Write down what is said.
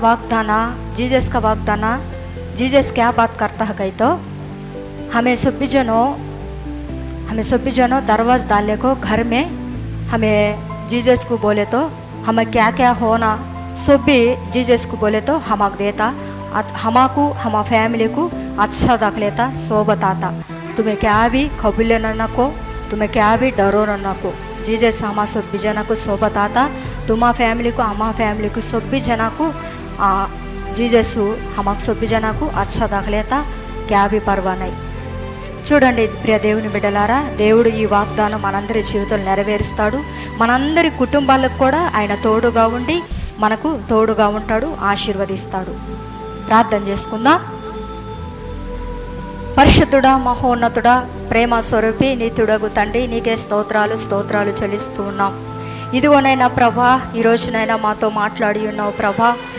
वाग्दाना, Jesus का वाग्दाना, Jesus क्या बात करता है कही तो हमें सभी जनों दरवाज़ डालने को घर में हमें जीसस को बोले तो हमें क्या क्या होना सभी जीसस को बोले तो हमाक देता, हमाको हमारा फैमिली को अच्छा रख लेता, सो बताता। तुम्हें क्या भी खबुले न को, तुम्हें क्या भी डरो न को। जीसस हमारा सभी जना को सो बताता, तुम्हारा फैमिली को हमारा फैमिली को सभी जना को जीसस हमारे सभी जना को अच्छा रख लेता, क्या भी परवाह नहीं। చూడండి ప్రియ దేవుని బిడ్డలారా, దేవుడు ఈ వాగ్దానం మనందరి జీవితంలో నెరవేరుస్తాడు. మనందరి కుటుంబాలకు కూడా ఆయన తోడుగా ఉండి మనకు తోడుగా ఉంటాడు, ఆశీర్వదిస్తాడు. ప్రార్థన చేసుకుందాం. పరిశుద్ధుడా, మహోన్నతుడా, ప్రేమ స్వరూపి, నీతుడగు తండ్రి, నీకే స్తోత్రాలు చెల్లిస్తూ ఉన్నాం. ఇదిగోనైనా ప్రభా, ఈ రోజునైనా మాతో మాట్లాడి ఉన్నావు ప్రభా.